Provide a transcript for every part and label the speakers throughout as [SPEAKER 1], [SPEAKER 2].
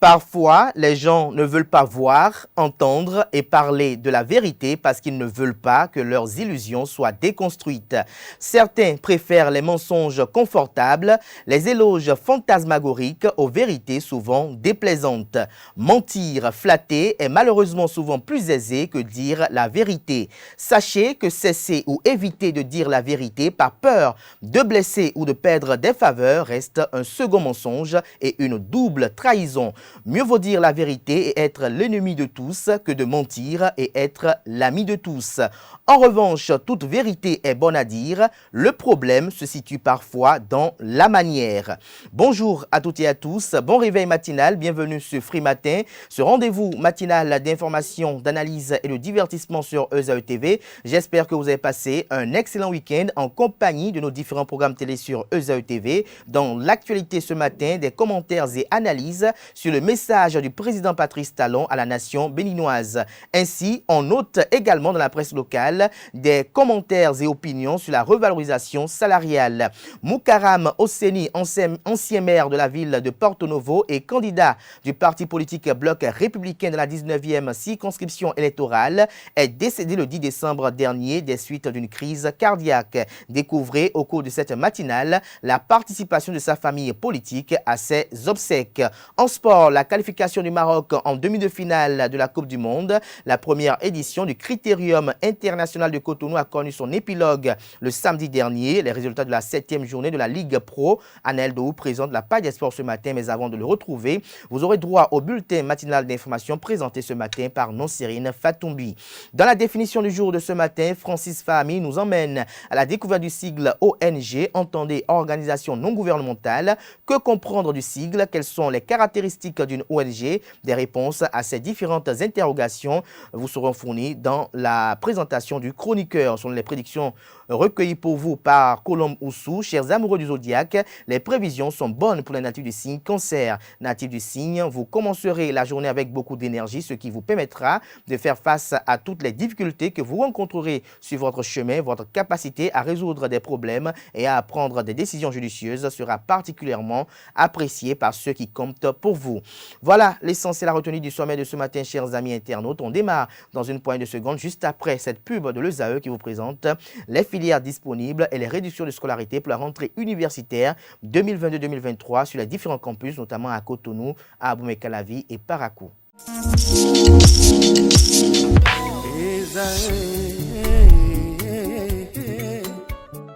[SPEAKER 1] Parfois, les gens ne veulent pas voir, entendre et parler de la vérité parce qu'ils ne veulent pas que leurs illusions soient déconstruites. Certains préfèrent les mensonges confortables, les éloges fantasmagoriques aux vérités souvent déplaisantes. Mentir, flatter est malheureusement souvent plus aisé que dire la vérité. Sachez que cesser ou éviter de dire la vérité par peur de blesser ou de perdre des faveurs reste un second mensonge et une double trahison. Mieux vaut dire la vérité et être l'ennemi de tous que de mentir et être l'ami de tous. En revanche, toute vérité est bonne à dire. Le problème se situe parfois dans la manière. Bonjour à toutes et à tous. Bon réveil matinal. Bienvenue sur Free Matin. Ce rendez-vous matinal d'information, d'analyse et de divertissement sur ESAE TV. J'espère que vous avez passé un excellent week-end en compagnie de nos différents programmes télé sur ESAE TV. Dans l'actualité ce matin, des commentaires et analyses sur le message du président Patrice Talon à la nation béninoise. Ainsi, on note également dans la presse locale des commentaires et opinions sur la revalorisation salariale. Moukaram Osseni, ancien maire de la ville de Porto Novo et candidat du parti politique Bloc républicain de la 19e circonscription électorale, est décédé le 10 décembre dernier des suites d'une crise cardiaque. Découvrez au cours de cette matinale la participation de sa famille politique à ses obsèques. En sport, la qualification du Maroc en demi de finale de la Coupe du Monde. La première édition du Critérium international de Cotonou a connu son épilogue le samedi dernier. Les résultats de la 7e journée de la Ligue Pro. Anel Dou présente la page des sports ce matin, mais avant de le retrouver, vous aurez droit au bulletin matinal d'information présenté ce matin par Nonsérine Fatoumbi. Dans la définition du jour de ce matin, Francis Fahmy nous emmène à la découverte du sigle ONG, entendez organisation non gouvernementale. Que comprendre du sigle? Quelles sont les caractéristiques d'une ONG? Des réponses à ces différentes interrogations vous seront fournies dans la présentation du chroniqueur. Ce sont les prédictions recueillies pour vous par Colombe Oussou. Chers amoureux du zodiaque, les prévisions sont bonnes pour les natifs du signe Cancer. Natifs du signe, vous commencerez la journée avec beaucoup d'énergie, ce qui vous permettra de faire face à toutes les difficultés que vous rencontrerez sur votre chemin. Votre capacité à résoudre des problèmes et à prendre des décisions judicieuses sera particulièrement appréciée par ceux qui comptent pour vous. Voilà l'essentiel à retenir du sommet de ce matin, chers amis internautes. On démarre dans une poignée de secondes, juste après cette pub de l'ESAE qui vous présente les filières disponibles et les réductions de scolarité pour la rentrée universitaire 2022-2023 sur les différents campus, notamment à Cotonou, à Abomey-Calavi et Parakou.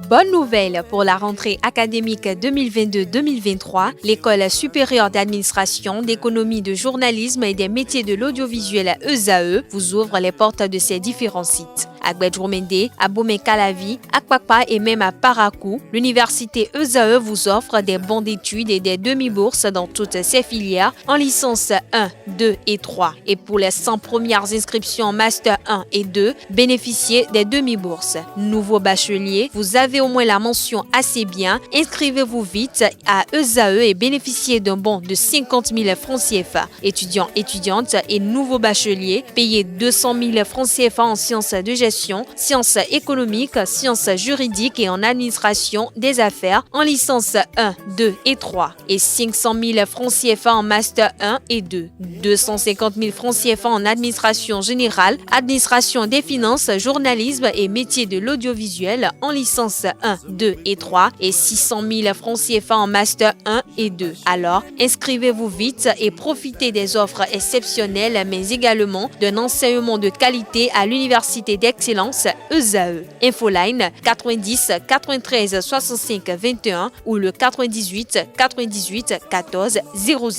[SPEAKER 2] Bonne nouvelle pour la rentrée académique 2022-2023. L'École supérieure d'administration, d'économie, de journalisme et des métiers de l'audiovisuel ESAE vous ouvre les portes de ses différents sites. À Gbedjomende, à Abomey-Calavi, à Kpakpa et même à Parakou, l'université ESAE vous offre des bons d'études et des demi-bourses dans toutes ses filières en licence 1, 2 et 3. Et pour les 100 premières inscriptions en master 1 et 2, bénéficiez des demi-bourses. Nouveau bachelier, vous avez au moins la mention assez bien. Inscrivez-vous vite à ESAE et bénéficiez d'un bon de 50 000 francs CFA. Étudiants, étudiantes et nouveaux bacheliers, payez 200 000 francs CFA en sciences de gestion, sciences économiques, sciences juridiques et en administration des affaires en licence 1, 2 et 3 et 500 000 francs CFA en master 1 et 2, 250 000 francs CFA en administration générale, administration des finances, journalisme et métiers de l'audiovisuel en licence 1, 2 et 3 et 600 000 francs CFA en master 1 et 2. Alors, inscrivez-vous vite et profitez des offres exceptionnelles mais également d'un enseignement de qualité à l'université d'excellence ESAE. Infoline 90 93 65 21 ou le 98 98 14 00.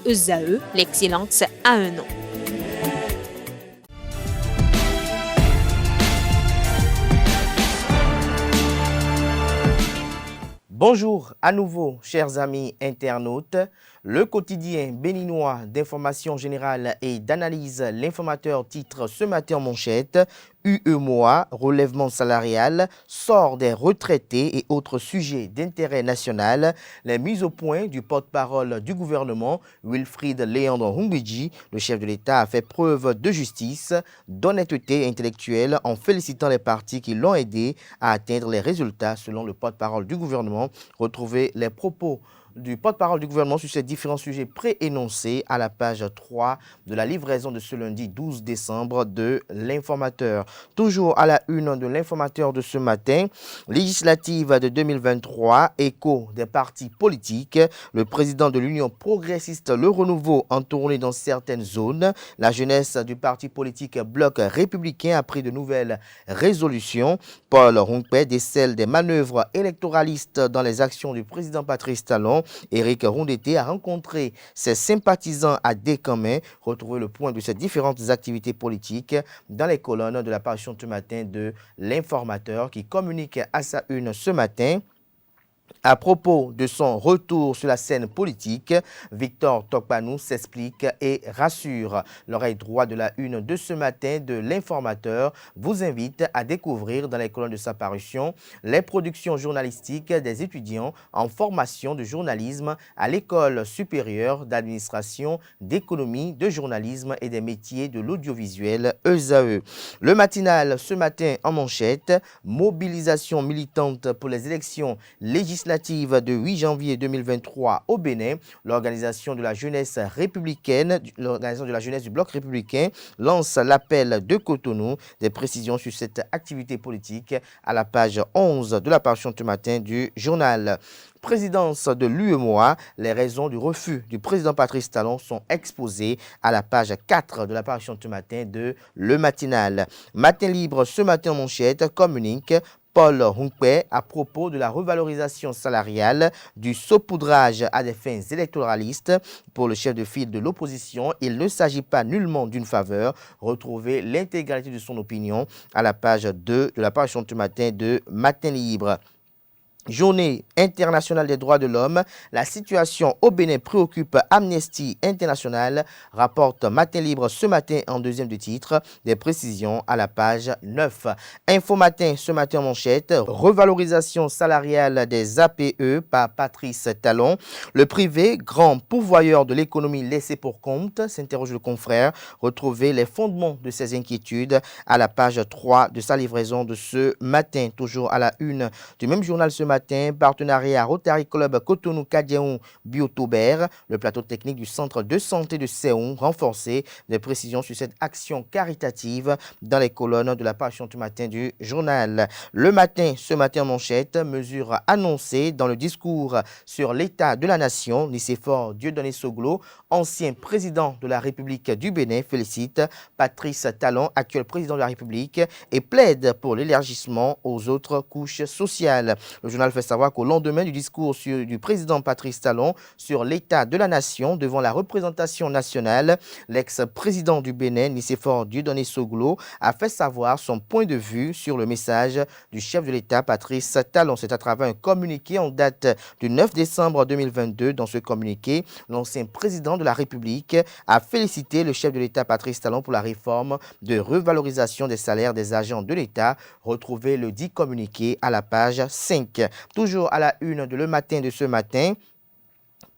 [SPEAKER 2] ESAE, l'excellence à un nom.
[SPEAKER 1] Bonjour à nouveau, chers amis internautes. Le quotidien béninois d'information générale et d'analyse, l'informateur titre ce matin en manchette UEMOA, relèvement salarial, sort des retraités et autres sujets d'intérêt national. Les mises au point du porte-parole du gouvernement, Wilfried Léandre Humbidji, le chef de l'État, a fait preuve de justice, d'honnêteté intellectuelle en félicitant les partis qui l'ont aidé à atteindre les résultats selon le porte-parole du gouvernement. Retrouvez les propos du porte-parole du gouvernement sur ces différents sujets préénoncés à la page 3 de la livraison de ce lundi 12 décembre de l'Informateur. Toujours à la une de l'Informateur de ce matin, législative de 2023, écho des partis politiques, le président de l'Union progressiste Le Renouveau en tournée dans certaines zones, la jeunesse du parti politique Bloc républicain a pris de nouvelles résolutions. Paul Rompé décèle des manœuvres électoralistes dans les actions du président Patrice Talon. Éric Rondeté a rencontré ses sympathisants à Descamins. Retrouvez le point de ces différentes activités politiques dans les colonnes de la parution ce matin de l'Informateur qui communique à sa une ce matin. À propos de son retour sur la scène politique, Victor Tokpanou s'explique et rassure. L'oreille droite de la une de ce matin de l'Informateur vous invite à découvrir dans les colonnes de sa parution les productions journalistiques des étudiants en formation de journalisme à l'École supérieure d'administration, d'économie, de journalisme et des métiers de l'audiovisuel ESAE. Le matinal ce matin en manchette, mobilisation militante pour les élections législatives de 8 janvier 2023 au Bénin, l'organisation de la jeunesse républicaine, l'organisation de la jeunesse du Bloc républicain lance l'appel de Cotonou. Des précisions sur cette activité politique à la page 11 de la parution ce matin du journal. Présidence de l'UEMOA, les raisons du refus du président Patrice Talon sont exposées à la page 4 de la parution ce matin de Le Matinal. Matin libre ce matin en manchette communique Paul Rompé à propos de la revalorisation salariale, du saupoudrage à des fins électoralistes. Pour le chef de file de l'opposition, il ne s'agit pas nullement d'une faveur. Retrouvez l'intégralité de son opinion à la page 2 de la parution ce matin de Matin Libre. Journée internationale des droits de l'homme, la situation au Bénin préoccupe Amnesty International, rapporte Matin Libre ce matin en deuxième de titre, des précisions à la page 9. Info Matin ce matin en manchette, revalorisation salariale des APE par Patrice Talon. Le privé, grand pourvoyeur de l'économie laissé pour compte, s'interroge le confrère. Retrouvez les fondements de ces inquiétudes à la page 3 de sa livraison de ce matin, toujours à la une du même journal ce matin. Partenariat Rotary Club Cotonou Kadiaou Biotobert, le plateau technique du centre de santé de Séoul renforcé. Des précisions sur cette action caritative dans les colonnes de la parution du matin du journal. Le matin, ce matin en manchette, mesure annoncée dans le discours sur l'état de la nation. Nicéphore Dieudonné Soglo, ancien président de la République du Bénin, félicite Patrice Talon, actuel président de la République, et plaide pour l'élargissement aux autres couches sociales. Le journal fait savoir qu'au lendemain du discours du président Patrice Talon sur l'état de la nation devant la représentation nationale, l'ex-président du Bénin, Nicéphore Dieudonné Soglo, a fait savoir son point de vue sur le message du chef de l'État Patrice Talon. C'est à travers un communiqué en date du 9 décembre 2022. Dans ce communiqué, l'ancien président de la République a félicité le chef de l'État Patrice Talon pour la réforme de revalorisation des salaires des agents de l'État. Retrouvez le dit communiqué à la page 5. Toujours à la une de Le Matin de ce matin,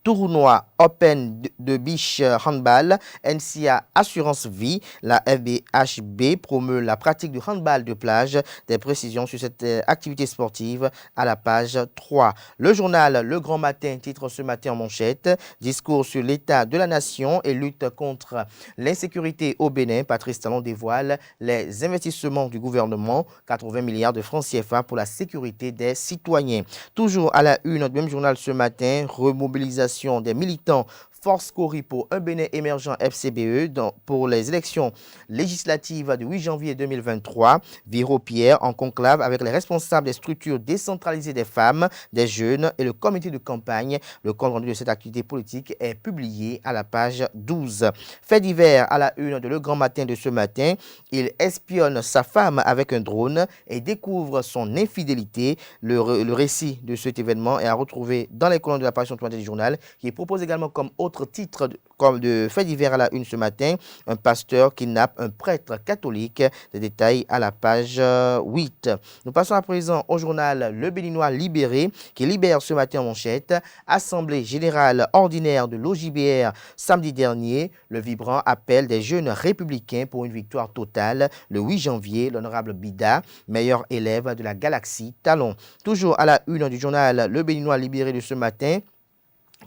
[SPEAKER 1] tournoi Open de Beach Handball, NCA Assurance Vie, la FBHB promeut la pratique du handball de plage. Des précisions sur cette activité sportive à la page 3. Le journal Le Grand Matin titre ce matin en manchette, discours sur l'état de la nation et lutte contre l'insécurité au Bénin. Patrice Talon dévoile les investissements du gouvernement, 80 milliards de francs CFA pour la sécurité des citoyens. Toujours à la une du même journal ce matin, remobilisation des militants Force Cori pour un Bénin émergent FCBE pour les élections législatives du 8 janvier 2023. Viro-Pierre en conclave avec les responsables des structures décentralisées des femmes, des jeunes et le comité de campagne. Le compte rendu de cette activité politique est publié à la page 12. Fait divers à la une de Le Grand Matin de ce matin. Il espionne sa femme avec un drone et découvre son infidélité. Le récit de cet événement est à retrouver dans les colonnes de la parution du journal qui propose également comme autre titre comme de fait divers à la une ce matin, un pasteur kidnappe un prêtre catholique. Des détails à la page 8. Nous passons à présent au journal Le Béninois Libéré qui libère ce matin en manchette. Assemblée générale ordinaire de l'OJBR samedi dernier. Le vibrant appel des jeunes républicains pour une victoire totale. Le 8 janvier, l'honorable Bida, meilleur élève de la galaxie Talon. Toujours à la une du journal Le Béninois Libéré de ce matin.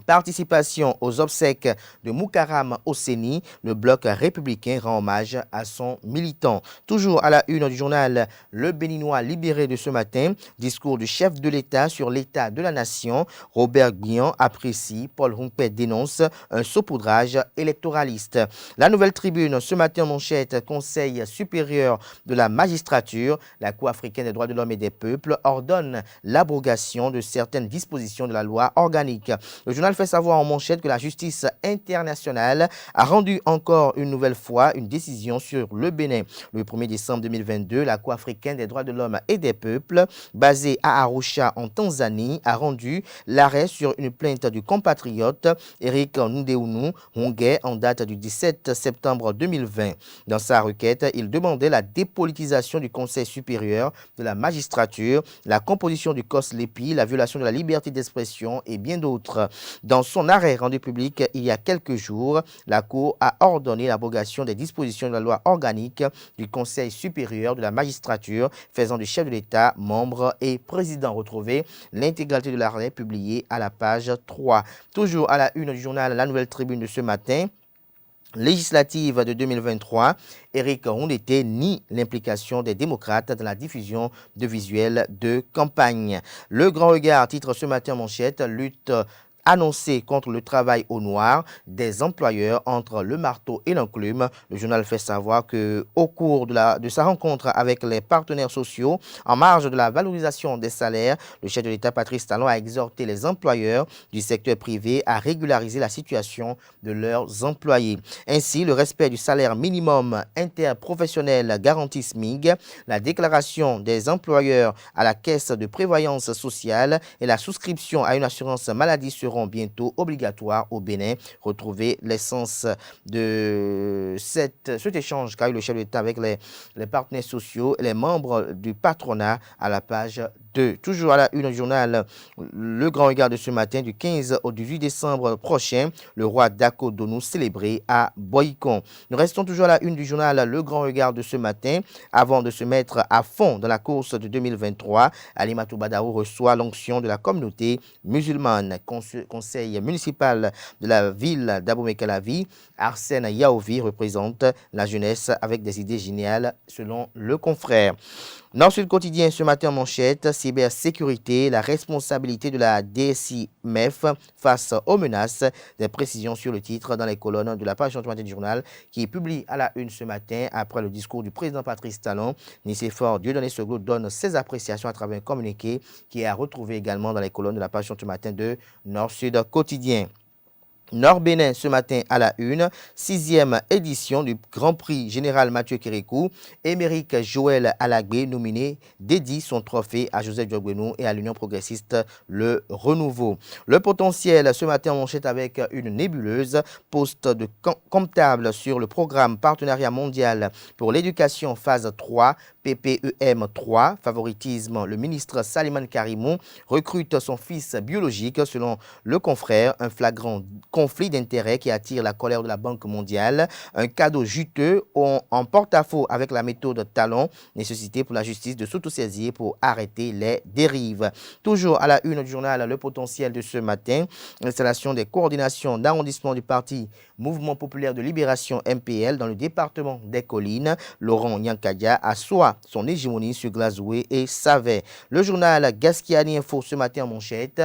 [SPEAKER 1] Participation aux obsèques de Moukaram Osseni, le bloc républicain rend hommage à son militant. Toujours à la une du journal Le Béninois libéré de ce matin, discours du chef de l'État sur l'état de la nation. Robert Guian apprécie, Paul Humpet dénonce un saupoudrage électoraliste. La Nouvelle Tribune ce matin en manchette, Conseil supérieur de la magistrature, la Cour africaine des droits de l'homme et des peuples ordonne l'abrogation de certaines dispositions de la loi organique. Le journal fait savoir en manchette que la justice internationale a rendu encore une nouvelle fois une décision sur le Bénin. Le 1er décembre 2022, la Cour africaine des droits de l'homme et des peuples, basée à Arusha en Tanzanie, a rendu l'arrêt sur une plainte du compatriote Eric Ndeunu Hongé en date du 17 septembre 2020. Dans sa requête, il demandait la dépolitisation du Conseil supérieur de la magistrature, la composition du COS-LEPI, la violation de la liberté d'expression et bien d'autres. Dans son arrêt rendu public il y a quelques jours, la Cour a ordonné l'abrogation des dispositions de la loi organique du Conseil supérieur de la magistrature, faisant du chef de l'État membre et président. Retrouvez l'intégralité de l'arrêt publié à la page 3. Toujours à la une du journal La Nouvelle Tribune de ce matin. Législative de 2023, Eric Hundete nie l'implication des démocrates dans la diffusion de visuels de campagne. Le Grand Regard titre ce matin en manchette, lutte annoncé contre le travail au noir des employeurs entre le marteau et l'enclume. Le journal fait savoir qu'au cours de sa rencontre avec les partenaires sociaux, en marge de la valorisation des salaires, le chef de l'État Patrice Talon a exhorté les employeurs du secteur privé à régulariser la situation de leurs employés. Ainsi, le respect du salaire minimum interprofessionnel garanti SMIG, la déclaration des employeurs à la caisse de prévoyance sociale et la souscription à une assurance maladie seront bientôt obligatoires au Bénin. Retrouvez l'essence de cet échange qu'a eu le chef de l'État avec les partenaires sociaux et les membres du patronat à la page 2. Toujours à la une du journal Le Grand Regard de ce matin, du 15 au 18 décembre prochain, le roi Dako Donou célébré à Boycon. Nous restons toujours à la une du journal Le Grand Regard de ce matin. Avant de se mettre à fond dans la course de 2023, Alimatou Badaou reçoit l'onction de la communauté musulmane. Conseil municipal de la ville d'Abomey-Calavi, Arsène Yaovi représente la jeunesse avec des idées géniales selon le confrère. Nord-Sud quotidien ce matin en manchette, cybersécurité, la responsabilité de la DSI MEF face aux menaces. Des précisions sur le titre dans les colonnes de la page du matin du journal qui est publié à la une ce matin après le discours du président Patrice Talon. Nicéphore Dieudonné Seglo donne ses appréciations à travers un communiqué qui est à retrouver également dans les colonnes de la page du matin de Nord-Sud quotidien. Nord-Bénin ce matin à la une, 6e édition du Grand Prix Général Mathieu Kérékou. Émeric Joël Alagbé, nominé, dédie son trophée à Joseph Diogbenou et à l'Union progressiste Le Renouveau. Le potentiel ce matin en manchette avec une nébuleuse, poste de comptable sur le programme Partenariat mondial pour l'éducation phase 3, PPEM 3, favoritisme, le ministre Saliman Karimou recrute son fils biologique selon le confrère, un flagrant conflit d'intérêts qui attire la colère de la Banque mondiale, un cadeau juteux en porte-à-faux avec la méthode Talon, nécessité pour la justice de s'autosaisir pour arrêter les dérives. Toujours à la une du journal Le Potentiel de ce matin, l'installation des coordinations d'arrondissement du parti Mouvement Populaire de Libération MPL dans le département des Collines. Laurent Nyankadia assoit son hégémonie sur Glazoué et Savet. Le journal Gaskiani Info ce matin en manchette.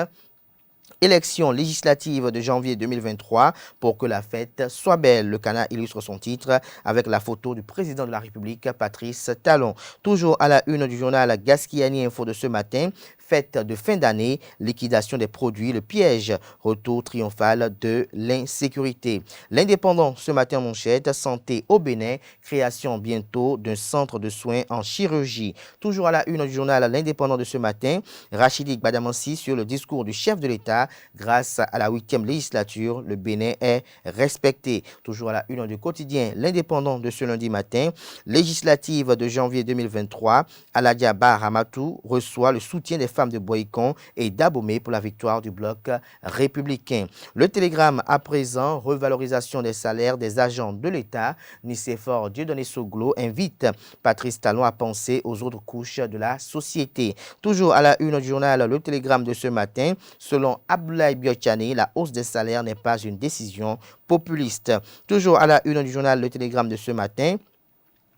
[SPEAKER 1] Élection législative de janvier 2023 pour que la fête soit belle. Le Canard illustre son titre avec la photo du président de la République, Patrice Talon. Toujours à la une du journal Gaskiani Info de ce matin, fête de fin d'année, liquidation des produits, le piège, retour triomphal de l'insécurité. L'Indépendant ce matin en manchette, santé au Bénin, création bientôt d'un centre de soins en chirurgie. Toujours à la une du journal L'Indépendant de ce matin, Rachidi Badamansi sur le discours du chef de l'État. Grâce à la 8e législature, le Bénin est respecté. Toujours à la une du quotidien L'Indépendant de ce lundi matin, législative de janvier 2023, Aladia Bahamatou reçoit le soutien des femmes de Boycon et d'Abomey pour la victoire du bloc républicain. Le Télégramme à présent, revalorisation des salaires des agents de l'État. Nicéphore Dieudonné Soglo invite Patrice Talon à penser aux autres couches de la société. Toujours à la une du journal Le Télégramme de ce matin, selon Abdoulaye Biochani, la hausse des salaires n'est pas une décision populiste. Toujours à la une du journal Le Télégramme de ce matin,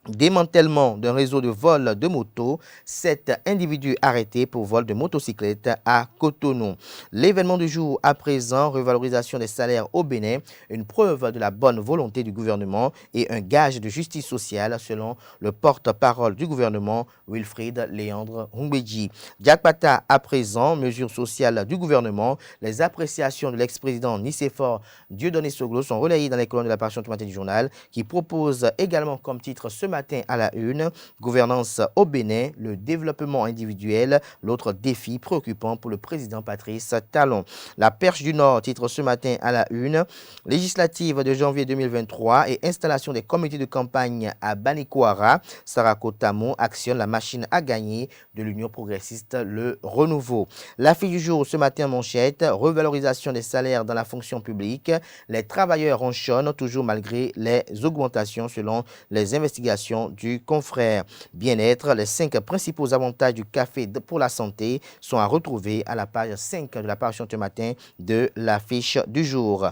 [SPEAKER 1] démantèlement d'un réseau de vol de motos, 7 individus arrêtés pour vol de motocyclettes à Cotonou. L'événement du jour à présent, revalorisation des salaires au Bénin, une preuve de la bonne volonté du gouvernement et un gage de justice sociale selon le porte-parole du gouvernement, Wilfried Léandre Humbedji. Diakpata à présent, mesures sociales du gouvernement, les appréciations de l'ex-président Nicéphore Dieudonné Soglo sont relayées dans les colonnes de la parution du matin du journal qui propose également comme titre ce matin à la une, gouvernance au Bénin, le développement individuel, l'autre défi préoccupant pour le président Patrice Talon. La Perche du Nord titre ce matin à la une, législative de janvier 2023 et installation des comités de campagne à Banikoara. Sarako Tamo actionne la machine à gagner de l'Union progressiste Le Renouveau. L'affiche du jour ce matin manchette, revalorisation des salaires dans la fonction publique. Les travailleurs ronchonnent toujours malgré les augmentations selon les investigations du confrère. Bien-être, les 5 principaux avantages du café pour la santé sont à retrouver à la page 5 de la parution ce matin de l'affiche du jour.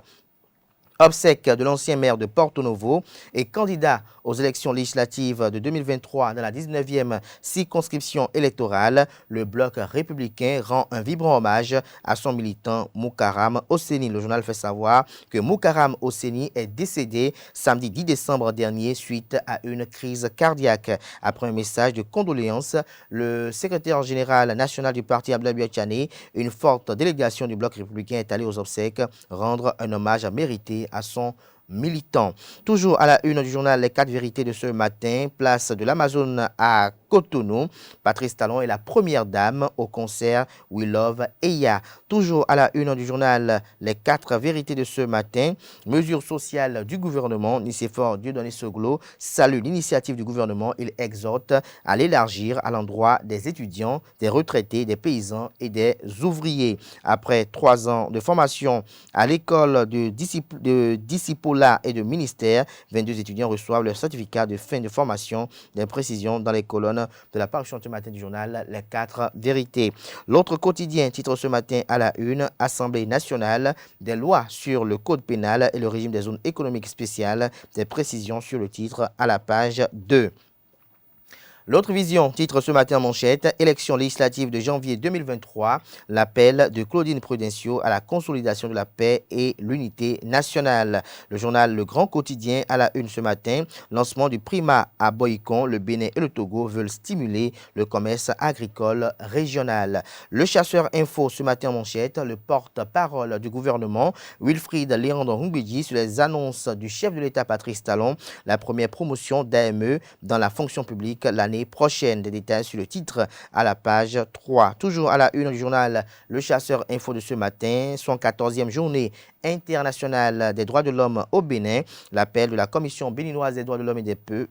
[SPEAKER 1] Obsèque de l'ancien maire de Porto Novo et candidat aux élections législatives de 2023 dans la 19e circonscription électorale, le bloc républicain rend un vibrant hommage à son militant Moukaram Osseni. Le journal fait savoir que Moukaram Osseni est décédé samedi 10 décembre dernier suite à une crise cardiaque. Après un message de condoléances, le secrétaire général national du parti Abdoulaye Biochani, une forte délégation du bloc républicain est allée aux obsèques rendre un hommage mérité à son militant. Toujours à la une du journal Les 4 vérités de ce matin, place de l'Amazone à Cotonou. Patrice Talon est la première dame au concert We Love Eya. Toujours à la une du journal Les 4 vérités de ce matin, mesures sociales du gouvernement. Nicéphore Dieudonné Soglo salue l'initiative du gouvernement. Il exhorte à l'élargir à l'endroit des étudiants, des retraités, des paysans et des ouvriers. Après 3 ans de formation à l'école de disciple et de ministère, 22 étudiants reçoivent leur certificat de fin de formation. Des précisions dans les colonnes de la parution ce matin du journal Les 4 vérités. L'autre quotidien titre ce matin à la une, Assemblée nationale, des lois sur le code pénal et le régime des zones économiques spéciales. Des précisions sur le titre à la page 2. L'autre vision, titre ce matin en manchette, élection législative de janvier 2023, l'appel de Claudine Prudencio à la consolidation de la paix et l'unité nationale. Le journal Le Grand Quotidien à la une ce matin, lancement du Prima à Boycon, le Bénin et le Togo veulent stimuler le commerce agricole régional. Le Chasseur Info ce matin en manchette, le porte-parole du gouvernement, Wilfried Léandre Humbedji sur les annonces du chef de l'État Patrice Talon, la première promotion d'AME dans la fonction publique l'année prochaine. Des détails sur le titre à la page 3. Toujours à la une du journal Le Chasseur Info de ce matin, 114e journée internationale des droits de l'homme au Bénin, l'appel de la Commission béninoise des droits de l'homme et de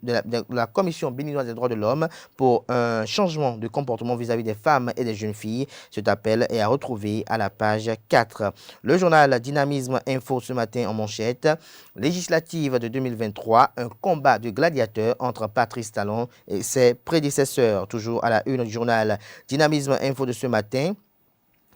[SPEAKER 1] la Commission béninoise des droits de l'homme pour un changement de comportement vis-à-vis des femmes et des jeunes filles. Cet appel est à retrouver à la page 4. Le journal Dynamisme Info ce matin en manchette, législative de 2023, un combat de gladiateurs entre Patrice Talon et ses prédécesseurs. Toujours à la une du journal Dynamisme Info de ce matin,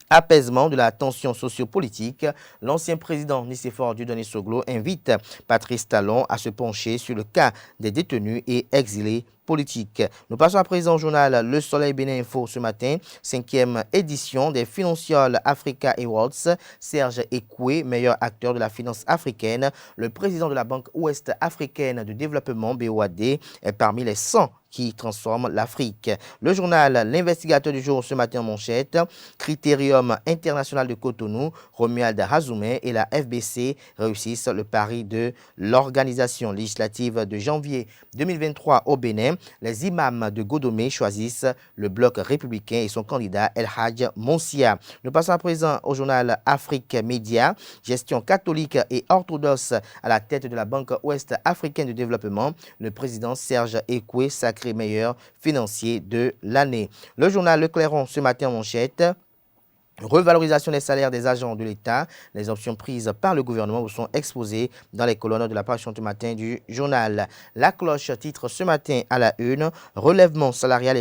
[SPEAKER 1] apaisement de la tension sociopolitique, l'ancien président Nicéphore Dieudonné Soglo invite Patrice Talon à se pencher sur le cas des détenus et exilés politiques. Nous passons à présent au journal Le Soleil Bénin Info ce matin, 5e édition des Financial Africa Awards. Serge Ekoué, meilleur acteur de la finance africaine, le président de la Banque Ouest Africaine de Développement BOAD, est parmi les 100 qui transforment l'Afrique. Le journal L'Investigateur du jour ce matin en manchette, Critérium international de Cotonou, Romuald Hazoumé et la FBC réussissent le pari de l'organisation législative de janvier 2023 au Bénin. Les imams de Godomé choisissent le bloc républicain et son candidat El Hadj Monsia. Nous passons à présent au journal Afrique Média, gestion catholique et orthodoxe à la tête de la Banque Ouest Africaine de Développement. Le président Serge Ekoué sacré sacré meilleur financier de l'année. Le journal Le Clairon ce matin en manchette. Revalorisation des salaires des agents de l'État. Les options prises par le gouvernement vous sont exposées dans les colonnes de la page ce matin du journal. La Cloche titre ce matin à la une, relèvement salarial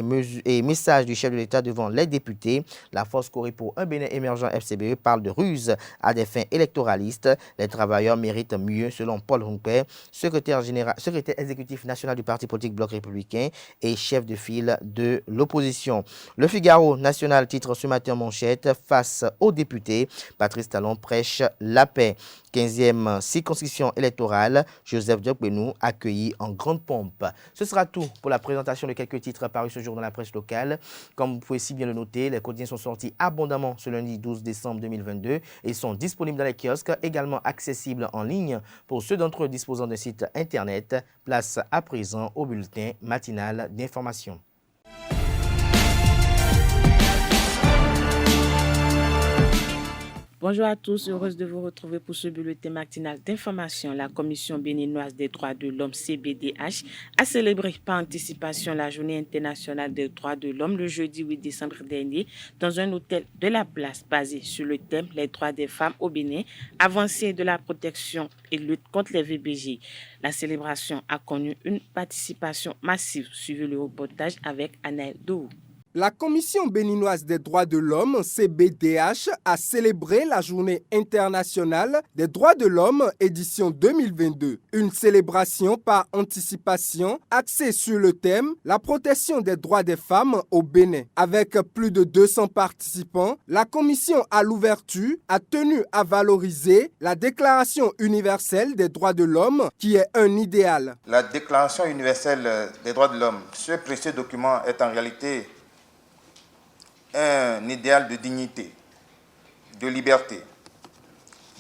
[SPEAKER 1] et message du chef de l'État devant les députés. La Force Corée pour un Bénin émergent FCBE parle de ruse à des fins électoralistes. Les travailleurs méritent mieux selon Paul Hunker, secrétaire exécutif national du parti politique Bloc républicain et chef de file de l'opposition. Le Figaro national titre ce matin en manchette, face aux députés, Patrice Talon prêche la paix. 15e circonscription électorale, Joseph Diokbenou accueilli en grande pompe. Ce sera tout pour la présentation de quelques titres parus ce jour dans la presse locale. Comme vous pouvez si bien le noter, les quotidiens sont sortis abondamment ce lundi 12 décembre 2022 et sont disponibles dans les kiosques, également accessibles en ligne pour ceux d'entre eux disposant d'un site internet. Place à présent au bulletin matinal d'information.
[SPEAKER 3] Bonjour à tous, heureuse de vous retrouver pour ce bulletin matinal d'information. La Commission béninoise des droits de l'homme, CBDH, a célébré par anticipation la Journée internationale des droits de l'homme le jeudi 8 décembre dernier dans un hôtel de la place basé sur le thème « Les droits des femmes au Bénin, avancée de la protection et lutte contre les VBG ». La célébration a connu une participation massive, suivi le reportage avec Anaël Dou.
[SPEAKER 4] La Commission béninoise des droits de l'homme, CBDH, a célébré la Journée internationale des droits de l'homme édition 2022. Une célébration par anticipation axée sur le thème « La protection des droits des femmes au Bénin ». Avec plus de 200 participants, la Commission à l'ouverture a tenu à valoriser la Déclaration universelle des droits de l'homme qui est un idéal.
[SPEAKER 5] La Déclaration universelle des droits de l'homme, ce précieux document est en réalité un idéal de dignité, de liberté,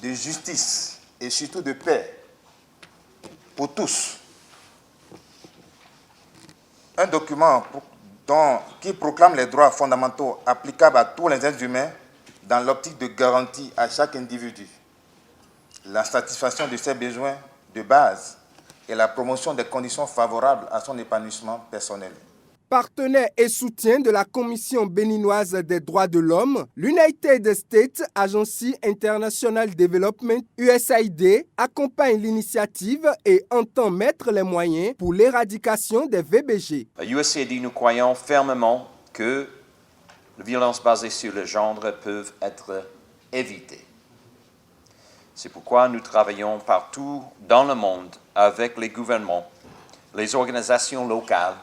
[SPEAKER 5] de justice et surtout de paix pour tous. Un document qui proclame les droits fondamentaux applicables à tous les êtres humains dans l'optique de garantie à chaque individu la satisfaction de ses besoins de base et la promotion des conditions favorables à son épanouissement personnel.
[SPEAKER 4] Partenaire et soutien de la Commission béninoise des droits de l'homme, l'United States Agency International Development, USAID, accompagne l'initiative et entend mettre les moyens pour l'éradication des VBG.
[SPEAKER 6] À USAID, nous croyons fermement que les violences basées sur le genre peuvent être évitées. C'est pourquoi nous travaillons partout dans le monde avec les gouvernements, les organisations locales,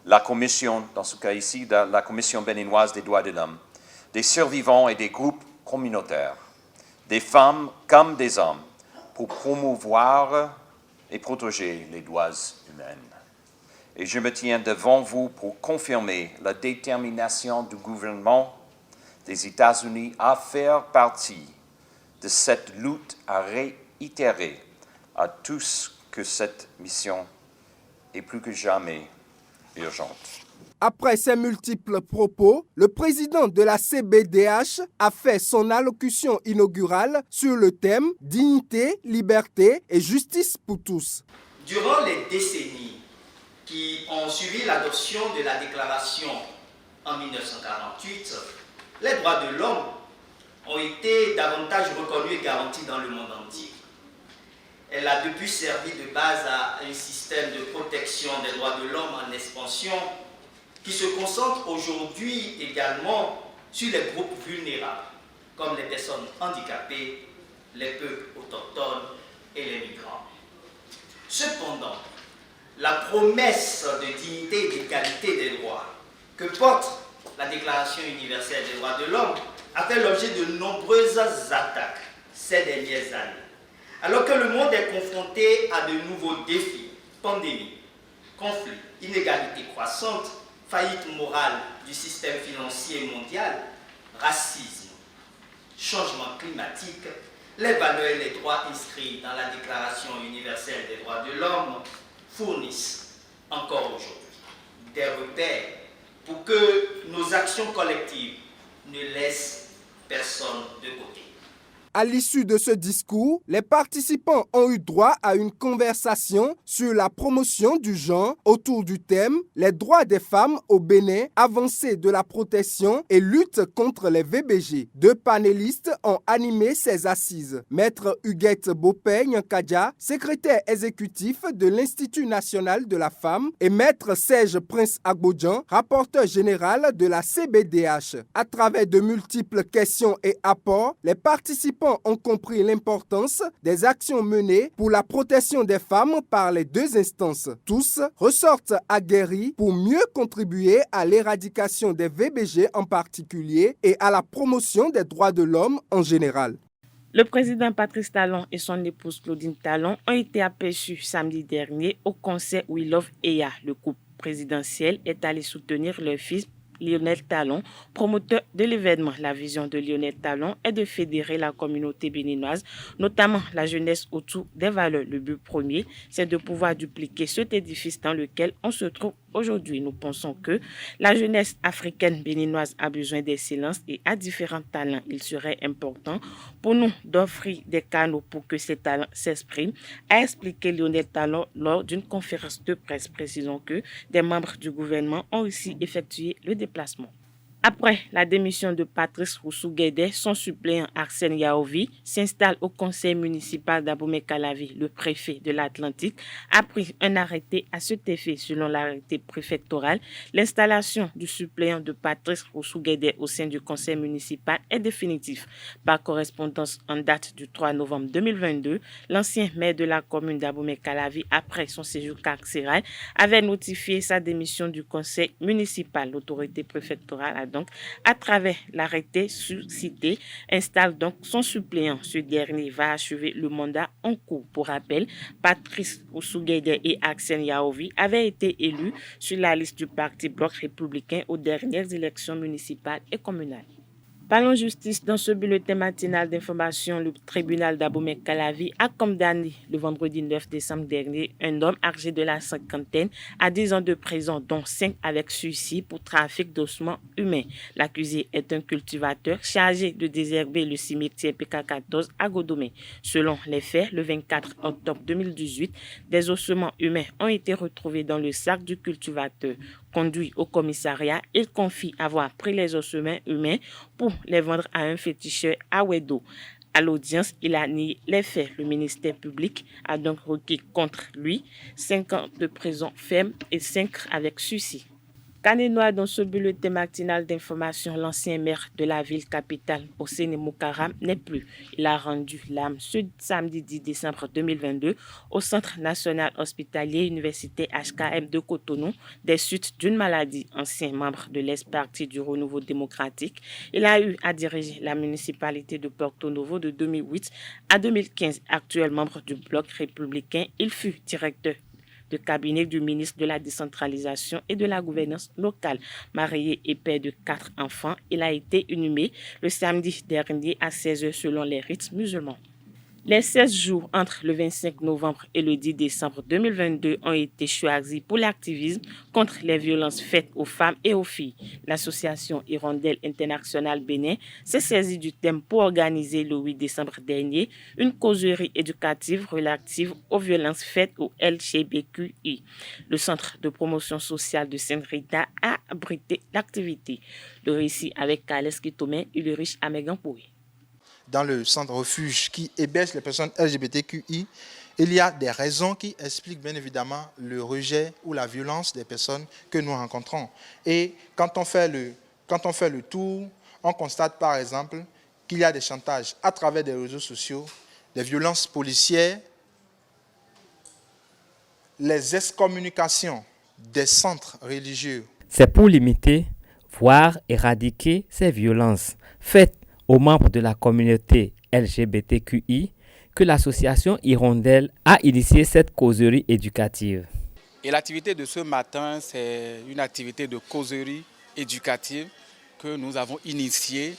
[SPEAKER 6] la commission, dans ce cas ici, la Commission béninoise des droits de l'homme, des survivants et des groupes communautaires, des femmes comme des hommes, pour promouvoir et protéger les droits humains. Et je me tiens devant vous pour confirmer la détermination du gouvernement des États-Unis à faire partie de cette lutte, à réitérer à tous que cette mission est plus que jamais urgente.
[SPEAKER 4] Après ces multiples propos, le président de la CBDH a fait son allocution inaugurale sur le thème « Dignité, liberté et justice pour tous ».
[SPEAKER 7] Durant les décennies qui ont suivi l'adoption de la déclaration en 1948, les droits de l'homme ont été davantage reconnus et garantis dans le monde entier. Elle a depuis servi de base à un système de protection des droits de l'homme en expansion qui se concentre aujourd'hui également sur les groupes vulnérables, comme les personnes handicapées, les peuples autochtones et les migrants. Cependant, la promesse de dignité et d'égalité des droits que porte la Déclaration universelle des droits de l'homme a fait l'objet de nombreuses attaques ces dernières années. Alors que le monde est confronté à de nouveaux défis, pandémies, conflits, inégalités croissantes, faillite morale du système financier mondial, racisme, changement climatique, les valeurs et les droits inscrits dans la Déclaration universelle des droits de l'homme fournissent encore aujourd'hui des repères pour que nos actions collectives ne laissent personne de côté.
[SPEAKER 4] À l'issue de ce discours, les participants ont eu droit à une conversation sur la promotion du genre autour du thème « Les droits des femmes au Bénin, avancées de la protection et lutte contre les VBG ». Deux panélistes ont animé ces assises. Maître Huguette Bopeigne Kadja, secrétaire exécutif de l'Institut national de la femme, et Maître Serge Prince Agbodjan, rapporteur général de la CBDH. À travers de multiples questions et apports, les participants ont compris l'importance des actions menées pour la protection des femmes par les deux instances. Tous ressortent aguerris pour mieux contribuer à l'éradication des VBG en particulier et à la promotion des droits de l'homme en général.
[SPEAKER 3] Le président Patrice Talon et son épouse Claudine Talon ont été aperçus samedi dernier au concert We Love Eya. Le couple présidentiel est allé soutenir leur fils Lionel Talon, promoteur de l'événement. La vision de Lionel Talon est de fédérer la communauté béninoise, notamment la jeunesse, autour des valeurs. Le but premier, c'est de pouvoir dupliquer cet édifice dans lequel on se trouve aujourd'hui. Nous pensons que la jeunesse africaine béninoise a besoin d'excellence et a différents talents. Il serait important pour nous d'offrir des canaux pour que ces talents s'expriment, a expliqué Lionel Talon lors d'une conférence de presse. Précisons que des membres du gouvernement ont aussi effectué le déplacement. Après la démission de Patrice Roussou-Guédé, son suppléant Arsène Yaovi s'installe au conseil municipal d'Abomey-Calavi. Le préfet de l'Atlantique a pris un arrêté à cet effet. Selon l'arrêté préfectoral, l'installation du suppléant de Patrice Roussou-Guédé au sein du conseil municipal est définitive. Par correspondance en date du 3 novembre 2022, l'ancien maire de la commune d'Abomey-Calavi, après son séjour carcéral, avait notifié sa démission du conseil municipal. L'autorité préfectorale a donc, à travers l'arrêté cité, installe donc son suppléant. Ce dernier va achever le mandat en cours. Pour rappel, Patrice Roussou-Guédé et Arsène Yaovi avaient été élus sur la liste du Parti Bloc républicain aux dernières élections municipales et communales. Parlons justice. Dans ce bulletin matinal d'information, le tribunal d'Abomey-Calavi a condamné le vendredi 9 décembre dernier un homme âgé de la cinquantaine à 10 ans de prison, dont 5 avec sursis pour trafic d'ossements humains. L'accusé est un cultivateur chargé de désherber le cimetière PK14 à Godomé. Selon les faits, le 24 octobre 2018, des ossements humains ont été retrouvés dans le sac du cultivateur. Conduit au commissariat, il confie avoir pris les ossements humains pour les vendre à un féticheur à Wedo. À l'audience, il a nié les faits. Le ministère public a donc requis contre lui 5 ans de prison ferme et 5 avec sursis. Canet-Noir, dans ce bulletin matinal d'information, l'ancien maire de la ville capitale, Hosseini Moukaram, n'est plus. Il a rendu l'âme ce samedi 10 décembre 2022 au Centre national hospitalier universitaire HKM de Cotonou des suites d'une maladie. Ancien membre de l'ex-parti du Renouveau démocratique, il a eu à diriger la municipalité de Porto Novo de 2008 à 2015. Actuel membre du Bloc républicain, il fut directeur de cabinet du ministre de la décentralisation et de la gouvernance locale. Marié et père de 4 enfants, il a été inhumé le samedi dernier à 16h selon les rites musulmans. Les 16 jours entre le 25 novembre et le 10 décembre 2022 ont été choisis pour l'activisme contre les violences faites aux femmes et aux filles. L'association Hirondelle Internationale Bénin s'est saisie du thème pour organiser le 8 décembre dernier une causerie éducative relative aux violences faites aux LGBTQI. Le centre de promotion sociale de Sainte-Rita a abrité l'activité. Le récit avec Kales Kitomen et Ulrich Amegampoui.
[SPEAKER 8] Dans le centre refuge qui héberge les personnes LGBTQI, il y a des raisons qui expliquent bien évidemment le rejet ou la violence des personnes que nous rencontrons. Et quand on fait le tour, on constate par exemple qu'il y a des chantages à travers des réseaux sociaux, des violences policières, les excommunications des centres religieux.
[SPEAKER 9] C'est pour limiter, voire éradiquer ces violences faites aux membres de la communauté LGBTQI que l'association Hirondelle a initié cette causerie éducative.
[SPEAKER 10] Et l'activité de ce matin, c'est une activité de causerie éducative que nous avons initiée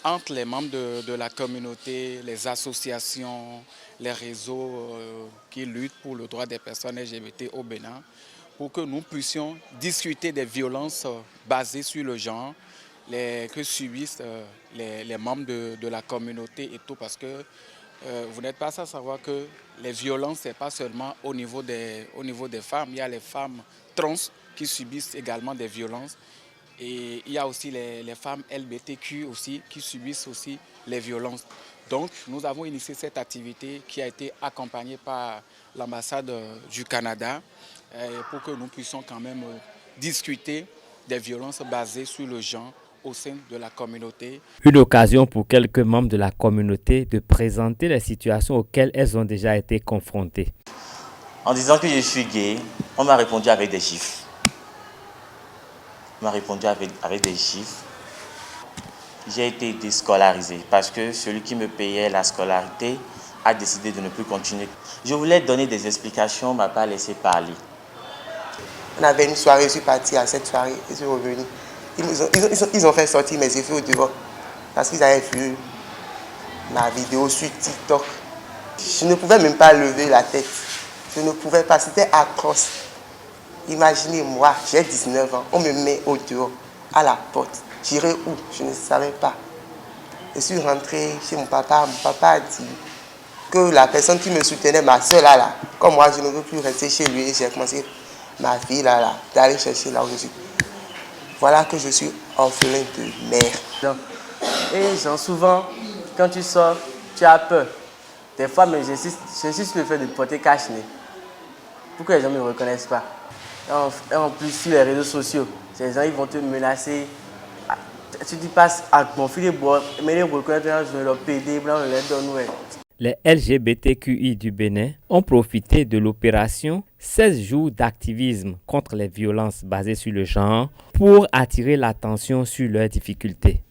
[SPEAKER 10] entre les membres de la communauté, les associations, les réseaux qui luttent pour le droit des personnes LGBT au Bénin, pour que nous puissions discuter des violences basées sur le genre que subissent les membres de la communauté et tout, parce que vous n'êtes pas sans savoir que les violences, ce n'est pas seulement au niveau des femmes, il y a les femmes trans qui subissent également des violences. Et il y a aussi les femmes LGBTQ aussi qui subissent aussi les violences. Donc nous avons initié cette activité qui a été accompagnée par l'ambassade du Canada pour que nous puissions quand même discuter des violences basées sur le genre au sein de la communauté.
[SPEAKER 9] Une occasion pour quelques membres de la communauté de présenter les situations auxquelles elles ont déjà été confrontées.
[SPEAKER 11] En disant que je suis gay, on m'a répondu avec des chiffres. Des chiffres. J'ai été déscolarisé parce que celui qui me payait la scolarité a décidé de ne plus continuer. Je voulais donner des explications, on ne m'a pas laissé parler.
[SPEAKER 12] On avait une soirée, je suis parti à cette soirée, je suis revenu. Ils ont fait sortir mes effets au dehors parce qu'ils avaient vu ma vidéo sur TikTok. Je ne pouvais même pas lever la tête. Je ne pouvais pas, c'était atroce. Imaginez-moi, j'ai 19 ans, on me met au dehors, à la porte. J'irai où? Je ne savais pas. Je suis rentré chez mon papa a dit que la personne qui me soutenait, ma soeur là, comme moi je ne veux plus rester chez lui, j'ai commencé ma fille là, d'aller chercher là où je suis. Voilà que je suis orphelin de mère.
[SPEAKER 13] Et genre souvent, quand tu sors, tu as peur. Des fois, mais j'insiste sur le fait de porter cache-nez. Pour que les gens ne me reconnaissent pas. Et en plus, sur les réseaux sociaux, ces gens ils vont te menacer. Si tu passes à mon fil de bois, mais les reconnaissent, je vais leur péder, je leur donne. Ouais.
[SPEAKER 9] Les LGBTQI du Bénin ont profité de l'opération 16 jours d'activisme contre les violences basées sur le genre pour attirer l'attention sur leurs difficultés.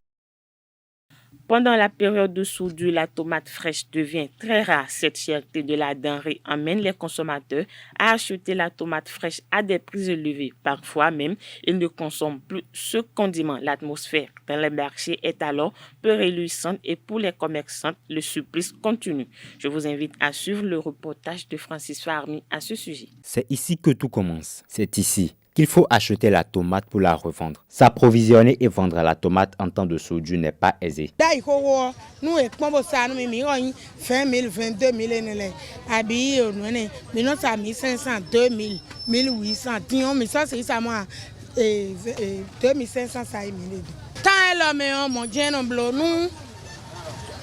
[SPEAKER 3] Pendant la période de soudure, la tomate fraîche devient très rare. Cette cherté de la denrée emmène les consommateurs à acheter la tomate fraîche à des prix élevés. Parfois même, ils ne consomment plus ce condiment. L'atmosphère dans les marchés est alors peu réjouissante et pour les commerçants, le supplice continue. Je vous invite à suivre le reportage de Francis Farmi à ce sujet.
[SPEAKER 14] C'est ici que tout commence. C'est ici qu'il faut acheter la tomate pour la revendre. S'approvisionner et vendre la tomate en temps de soudure n'est pas aisé.
[SPEAKER 15] Nous, fin 1000, 22 000, habillés, nous sommes 1500, 2000, 1800, mais ça c'est ça moi, 2500 ça y est. Tant elle a mon jeune bleu, nous,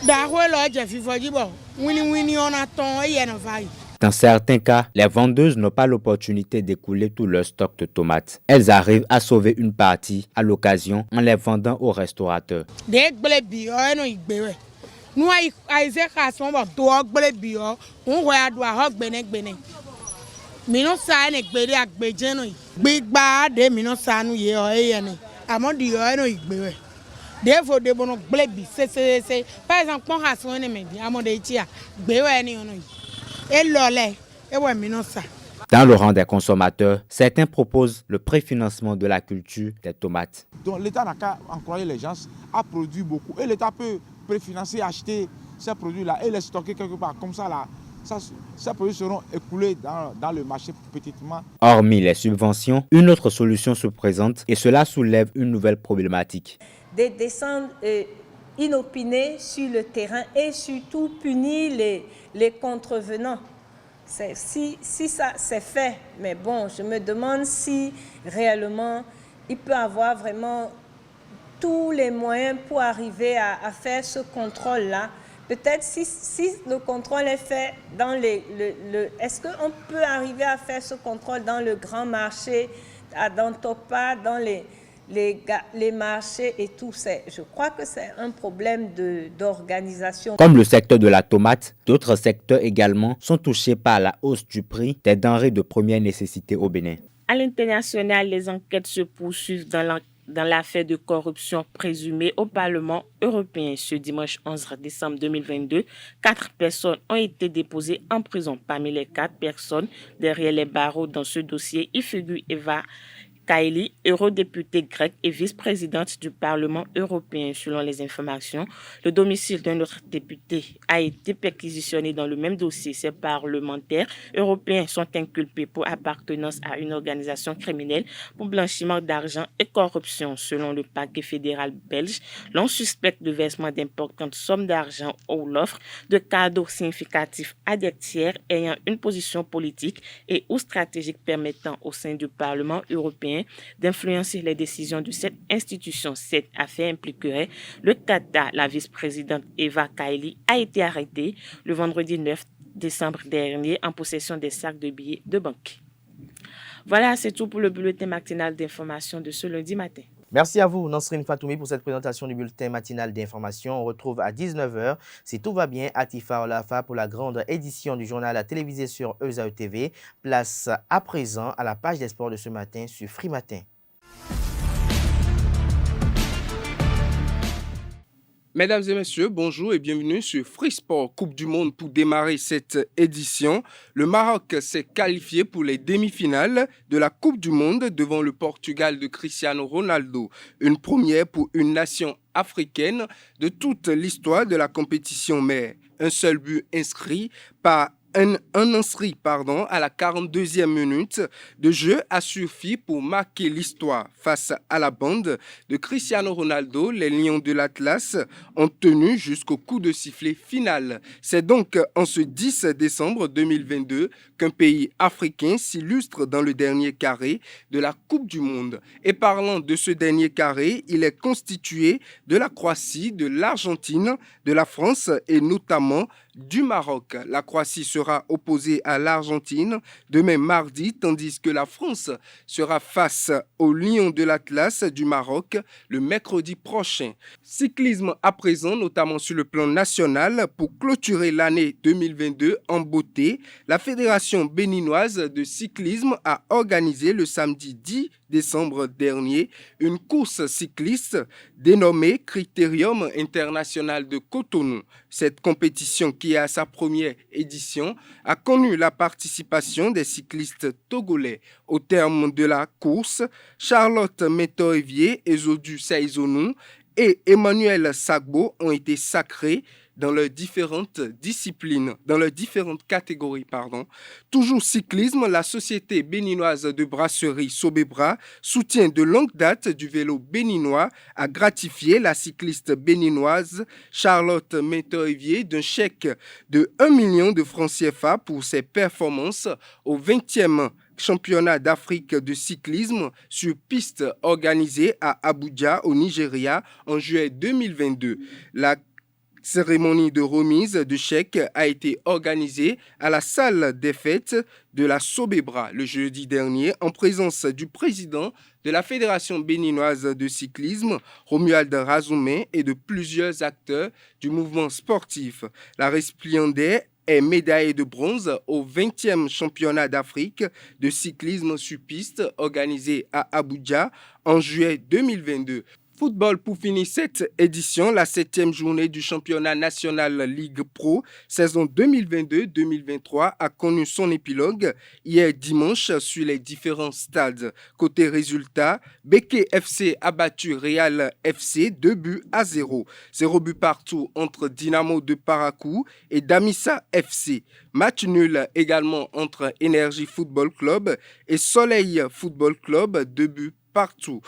[SPEAKER 15] d'ailleurs, j'ai fait bon, on attend et il va.
[SPEAKER 14] Dans certains cas, les vendeuses n'ont pas l'opportunité d'écouler tout leur stock de tomates. Elles arrivent à sauver une partie à l'occasion en les vendant aux restaurateurs. Dans le rang des consommateurs, certains proposent le préfinancement de la culture des tomates.
[SPEAKER 16] Donc l'État n'a qu'à encourager les gens à produire beaucoup. Et l'État peut préfinancer, acheter ces produits-là et les stocker quelque part. Comme ça, là, ces produits seront écoulés dans le marché petitement.
[SPEAKER 14] Hormis les subventions, une autre solution se présente et cela soulève une nouvelle problématique.
[SPEAKER 17] De descendre inopinés sur le terrain et surtout punir les contrevenants. Si ça c'est fait, mais bon, je me demande si réellement il peut avoir vraiment tous les moyens pour arriver à faire ce contrôle-là. Peut-être si le contrôle est fait dans est-ce qu'on peut arriver à faire ce contrôle dans le grand marché, dans Topa, dans les marchés et tout ça? Je crois que c'est un problème d'organisation.
[SPEAKER 14] Comme le secteur de la tomate, d'autres secteurs également sont touchés par la hausse du prix des denrées de première nécessité au Bénin.
[SPEAKER 3] À l'international, les enquêtes se poursuivent dans l'affaire de corruption présumée au Parlement européen. Ce dimanche 11 décembre 2022, 4 personnes ont été déposées en prison. Parmi les 4 personnes derrière les barreaux dans ce dossier, il figure Eva Kaili, eurodéputée grecque et vice-présidente du Parlement européen. Selon les informations, le domicile d'un autre député a été perquisitionné dans le même dossier. Ces parlementaires européens sont inculpés pour appartenance à une organisation criminelle pour blanchiment d'argent et corruption. Selon le parquet fédéral belge, l'on suspecte de versement d'importantes sommes d'argent ou l'offre de cadeaux significatifs à des tiers ayant une position politique et ou stratégique permettant au sein du Parlement européen d'influencer les décisions de cette institution. Cette affaire impliquerait le Qatar. La vice-présidente Eva Kaili a été arrêtée le vendredi 9 décembre dernier en possession des sacs de billets de banque. Voilà, c'est tout pour le bulletin matinal d'information de ce lundi matin.
[SPEAKER 1] Merci à vous, Nansrine Fatoumi, pour cette présentation du bulletin matinal d'information. On retrouve à 19h, si tout va bien, Atifa Olafa pour la grande édition du journal télévisé sur ESAE TV. Place à présent à la page des sports de ce matin sur Free Matin.
[SPEAKER 4] Mesdames et messieurs, bonjour et bienvenue sur Free Sport Coupe du Monde. Pour démarrer cette édition, le Maroc s'est qualifié pour les demi-finales de la Coupe du Monde devant le Portugal de Cristiano Ronaldo. Une première pour une nation africaine de toute l'histoire de la compétition, mais un seul but inscrit par un inscrit à la 42e minute de jeu a suffi pour marquer l'histoire. Face à la bande de Cristiano Ronaldo, les Lions de l'Atlas ont tenu jusqu'au coup de sifflet final. C'est donc en ce 10 décembre 2022 qu'un pays africain s'illustre dans le dernier carré de la Coupe du Monde. Et parlant de ce dernier carré, il est constitué de la Croatie, de l'Argentine, de la France et notamment du Maroc. La Croatie sera opposée à l'Argentine demain mardi, tandis que la France sera face aux Lions de l'Atlas du Maroc le mercredi prochain. Cyclisme à présent, notamment sur le plan national, pour clôturer l'année 2022 en beauté, la Fédération béninoise de cyclisme a organisé le samedi 10 décembre dernier une course cycliste dénommée Critérium International de Cotonou. Cette compétition, qui est à sa première édition, a connu la participation des cyclistes togolais. Au terme de la course, Charlotte Métoevier, Ezodou Saïzonou et Emmanuel Sagbo ont été sacrés dans leurs différentes disciplines, dans leurs différentes catégories. Toujours cyclisme, la société béninoise de brasserie Sobebra soutient de longue date du vélo béninois, a gratifié la cycliste béninoise Charlotte Métoevier d'un chèque de 1 million de francs CFA pour ses performances au 20e championnat d'Afrique de cyclisme sur piste organisé à Abuja au Nigeria en juillet 2022. La cérémonie de remise de chèques a été organisée à la salle des fêtes de la Sobebra le jeudi dernier en présence du président de la Fédération béninoise de cyclisme, Romuald Razoumé, et de plusieurs acteurs du mouvement sportif. La récipiendaire est médaillée de bronze au 20e championnat d'Afrique de cyclisme sur piste organisé à Abuja en juillet 2022. Football pour finir cette édition, la 7e journée du championnat national Ligue Pro, saison 2022-2023 a connu son épilogue hier dimanche sur les différents stades. Côté résultat, Beke FC a battu Real FC 2-0. 0 but partout entre Dynamo de Parakou et Damissa FC. Match nul également entre Énergie Football Club et Soleil Football Club, 2 buts partout.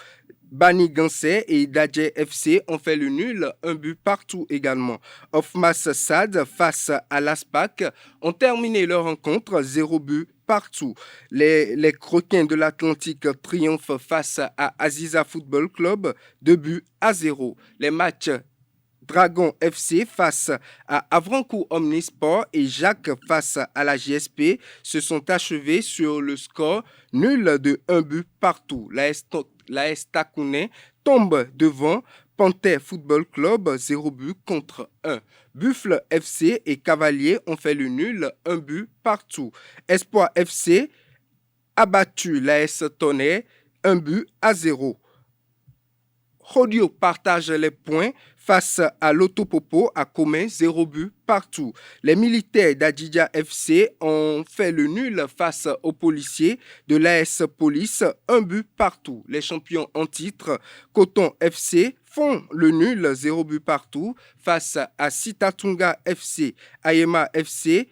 [SPEAKER 4] Bani Gansé et Dadje FC ont fait le nul, 1 but partout également. Ofmas Sad face à l'Aspac ont terminé leur rencontre 0 but partout. Les Croquins de l'Atlantique triomphent face à Aziza Football Club, 2-0. Les matchs Dragon FC face à Avrancourt Omnisport et Jacques face à la JSP se sont achevés sur le score nul de 1 but partout. La Estakouné tombe devant Panthère Football Club, 0 but contre 1. Buffle FC et Cavalier ont fait le nul, 1 but partout. Espoir FC a battu l'AS Tonnerre, 1-0. Rodio partage les points face à l'Autopopo à Comé, 0 but partout. Les militaires d'Adidja FC ont fait le nul face aux policiers de l'AS Police, 1 but partout. Les champions en titre, Coton FC, font le nul, 0 but partout, face à Sitatunga FC. Ayema FC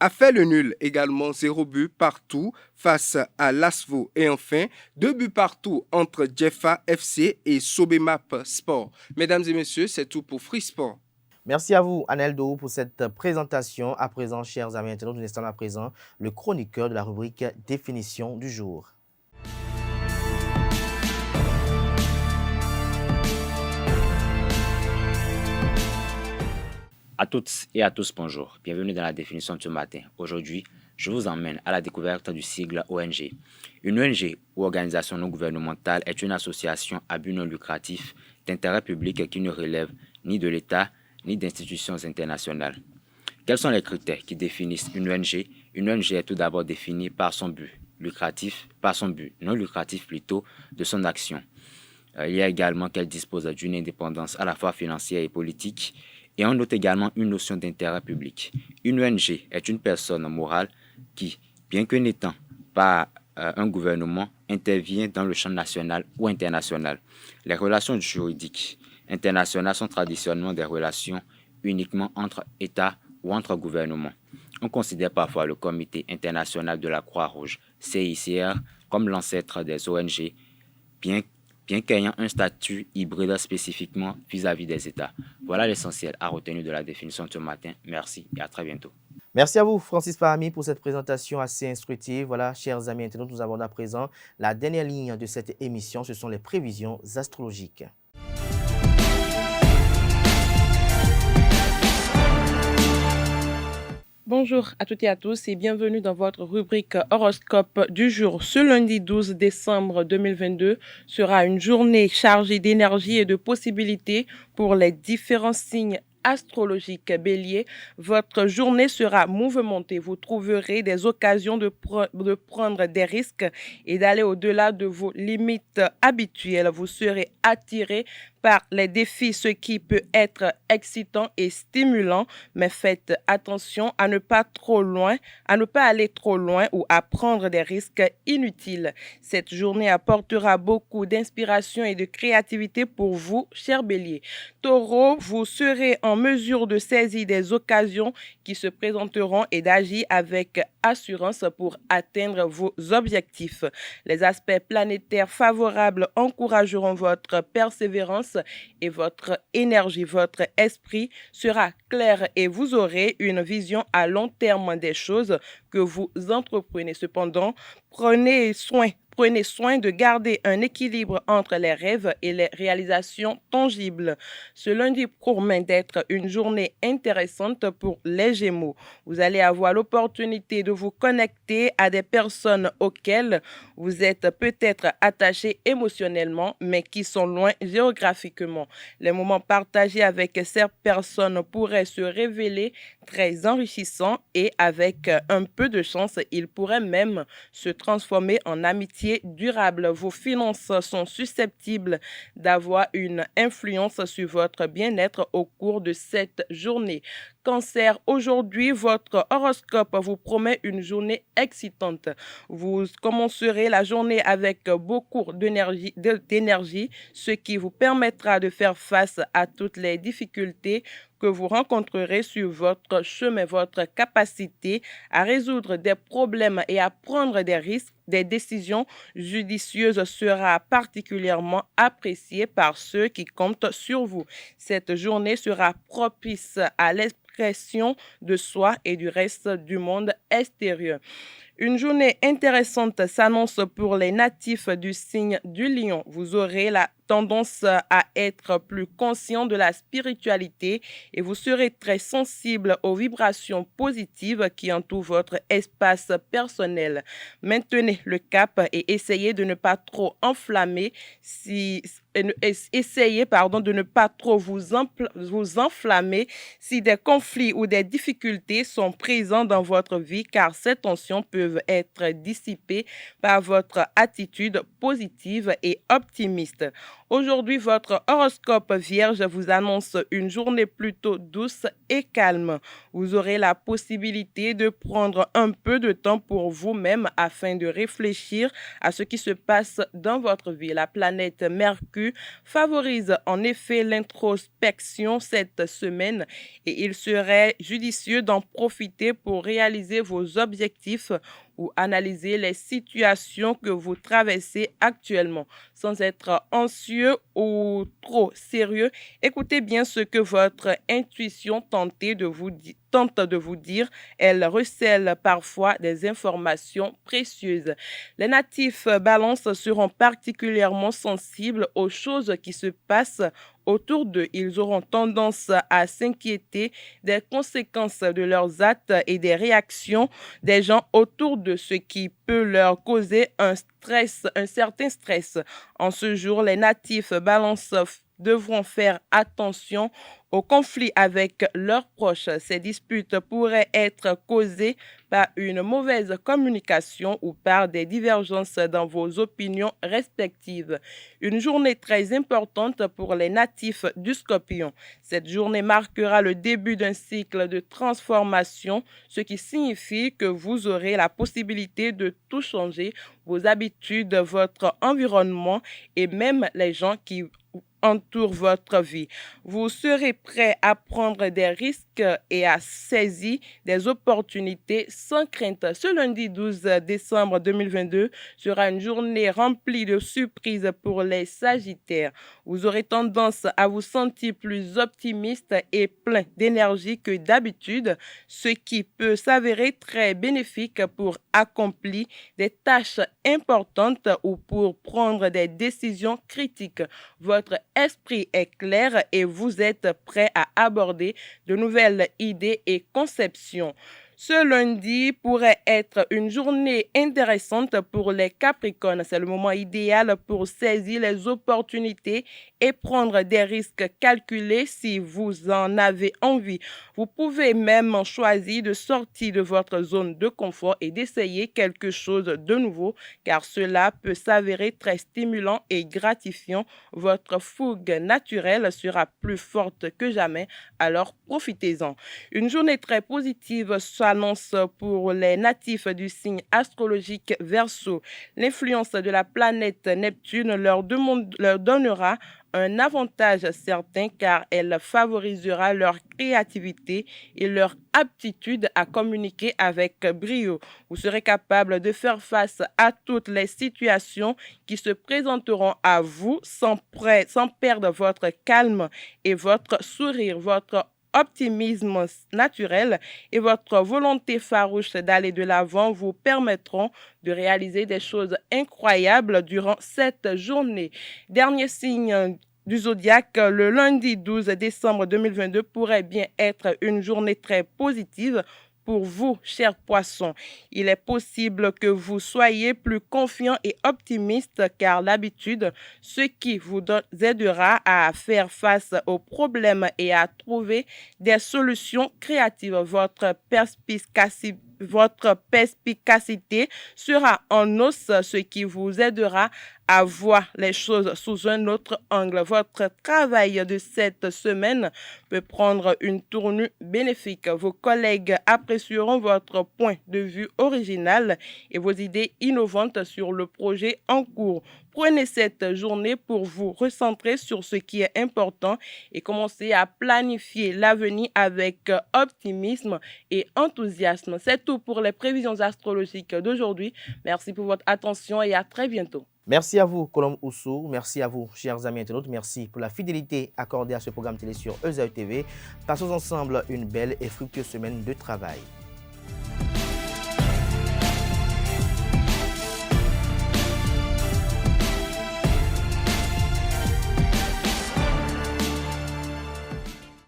[SPEAKER 4] a fait le nul également, 0 but partout face à Lasvo. Et enfin, 2 buts partout entre Jeffa FC et Sobemap Sport. Mesdames et messieurs, c'est tout pour Free Sport.
[SPEAKER 1] Merci à vous, Anel Dou, pour cette présentation. À présent, chers amis internautes, nous installons à présent le chroniqueur de la rubrique Définition du jour.
[SPEAKER 14] À toutes et à tous, bonjour. Bienvenue dans la définition de ce matin. Aujourd'hui, je vous emmène à la découverte du sigle ONG. Une ONG ou organisation non gouvernementale est une association à but non lucratif d'intérêt public qui ne relève ni de l'État ni d'institutions internationales. Quels sont les critères qui définissent une ONG? Une ONG est tout d'abord définie par son but non lucratif plutôt, de son action. Il y a également qu'elle dispose d'une indépendance à la fois financière et politique. Et on note également une notion d'intérêt public. Une ONG est une personne morale qui, bien que n'étant pas un gouvernement, intervient dans le champ national ou international. Les relations juridiques internationales sont traditionnellement des relations uniquement entre États ou entre gouvernements. On considère parfois le Comité international de la Croix-Rouge, CICR, comme l'ancêtre des ONG, bien qu'ayant un statut hybride spécifiquement vis-à-vis des États. Voilà l'essentiel à retenir de la définition de ce matin. Merci et à très bientôt.
[SPEAKER 1] Merci à vous, Francis Parami, pour cette présentation assez instructive. Voilà, chers amis internautes, nous avons à présent la dernière ligne de cette émission. Ce sont les prévisions astrologiques.
[SPEAKER 3] Bonjour à toutes et à tous et bienvenue dans votre rubrique horoscope du jour. Ce lundi 12 décembre 2022 sera une journée chargée d'énergie et de possibilités pour les différents signes astrologiques. Bélier, votre journée sera mouvementée. Vous trouverez des occasions de prendre des risques et d'aller au-delà de vos limites habituelles. Vous serez attiré par les défis, ce qui peut être excitant et stimulant, mais faites attention à ne pas aller trop loin ou à prendre des risques inutiles. Cette journée apportera beaucoup d'inspiration et de créativité pour vous, cher Bélier. Taureau, vous serez en mesure de saisir des occasions qui se présenteront et d'agir avec assurance pour atteindre vos objectifs. Les aspects planétaires favorables encourageront votre persévérance et votre énergie. Votre esprit sera clair et vous aurez une vision à long terme des choses que vous entreprenez. Cependant, prenez soin de garder un équilibre entre les rêves et les réalisations tangibles. Ce lundi promet d'être une journée intéressante pour les Gémeaux. Vous allez avoir l'opportunité de vous connecter à des personnes auxquelles vous êtes peut-être attaché émotionnellement, mais qui sont loin géographiquement. Les moments partagés avec ces personnes pourraient se révéler très enrichissants et avec un peu de chance, ils pourraient même se transformer en amitié durable. Vos finances sont susceptibles d'avoir une influence sur votre bien-être au cours de cette journée. Cancer, aujourd'hui, votre horoscope vous promet une journée excitante. Vous commencerez la journée avec beaucoup d'énergie, ce qui vous permettra de faire face à toutes les difficultés que vous rencontrerez sur votre chemin. Votre capacité à résoudre des problèmes et à prendre des risques, des décisions judicieuses sera particulièrement appréciée par ceux qui comptent sur vous. Cette journée sera propice à l'expression de soi et du reste du monde extérieur. Une journée intéressante s'annonce pour les natifs du signe du Lion. Vous aurez la tendance à être plus conscient de la spiritualité et vous serez très sensible aux vibrations positives qui entourent votre espace personnel. Maintenez le cap et essayez de ne pas trop enflammer
[SPEAKER 18] essayez de ne pas trop vous enflammer si des conflits ou des difficultés sont présents dans votre vie, car ces tensions peuvent être dissipées par votre attitude positive et optimiste. Aujourd'hui, votre horoscope Vierge vous annonce une journée plutôt douce et calme. Vous aurez la possibilité de prendre un peu de temps pour vous-même afin de réfléchir à ce qui se passe dans votre vie. La planète Mercure favorise en effet l'introspection cette semaine et il serait judicieux d'en profiter pour réaliser vos objectifs ou analyser les situations que vous traversez actuellement. Sans être anxieux ou trop sérieux, écoutez bien ce que votre intuition tente de vous dire. Elle recèle parfois des informations précieuses. Les natifs Balance seront particulièrement sensibles aux choses qui se passent autour d'eux. Ils auront tendance à s'inquiéter des conséquences de leurs actes et des réactions des gens autour de ce qui peut leur causer un certain stress. En ce jour, les natifs Balance devront faire attention aux conflits avec leurs proches. Ces disputes pourraient être causées par une mauvaise communication ou par des divergences dans vos opinions respectives. Une journée très importante pour les natifs du Scorpion. Cette journée marquera le début d'un cycle de transformation, ce qui signifie que vous aurez la possibilité de tout changer, vos habitudes, votre environnement et même les gens qui entoure votre vie. Vous serez prêt à prendre des risques et à saisir des opportunités sans crainte. Ce lundi 12 décembre 2022 sera une journée remplie de surprises pour les Sagittaires. Vous aurez tendance à vous sentir plus optimiste et plein d'énergie que d'habitude, ce qui peut s'avérer très bénéfique pour accomplir des tâches importantes ou pour prendre des décisions critiques. Votre esprit est clair et vous êtes prêt à aborder de nouvelles idées et conceptions. Ce lundi pourrait être une journée intéressante pour les Capricornes. C'est le moment idéal pour saisir les opportunités et prendre des risques calculés si vous en avez envie. Vous pouvez même choisir de sortir de votre zone de confort et d'essayer quelque chose de nouveau, car cela peut s'avérer très stimulant et gratifiant. Votre fougue naturelle sera plus forte que jamais, alors profitez-en. Une journée très positive s'annonce pour les natifs du signe astrologique Verseau. L'influence de la planète Neptune leur donnera un avantage certain car elle favorisera leur créativité et leur aptitude à communiquer avec brio. Vous serez capable de faire face à toutes les situations qui se présenteront à vous sans perdre votre calme et votre sourire, votre optimisme naturel et votre volonté farouche d'aller de l'avant vous permettront de réaliser des choses incroyables durant cette journée. Dernier signe du zodiaque, le lundi 12 décembre 2022 pourrait bien être une journée très positive pour vous, chers poissons. Il est possible que vous soyez plus confiants et optimistes car l'habitude, ce qui vous aidera à faire face aux problèmes et à trouver des solutions créatives. Votre perspicacité sera en hausse, ce qui vous aidera à voir les choses sous un autre angle. Votre travail de cette semaine peut prendre une tournure bénéfique. Vos collègues apprécieront votre point de vue original et vos idées innovantes sur le projet en cours. Prenez cette journée pour vous recentrer sur ce qui est important et commencer à planifier l'avenir avec optimisme et enthousiasme. C'est tout pour les prévisions astrologiques d'aujourd'hui. Merci pour votre attention et à très bientôt.
[SPEAKER 1] Merci à vous, Colombe Oussou. Merci à vous, chers amis internautes. Merci pour la fidélité accordée à ce programme télé sur EZAE TV. Passons ensemble une belle et fructueuse semaine de travail.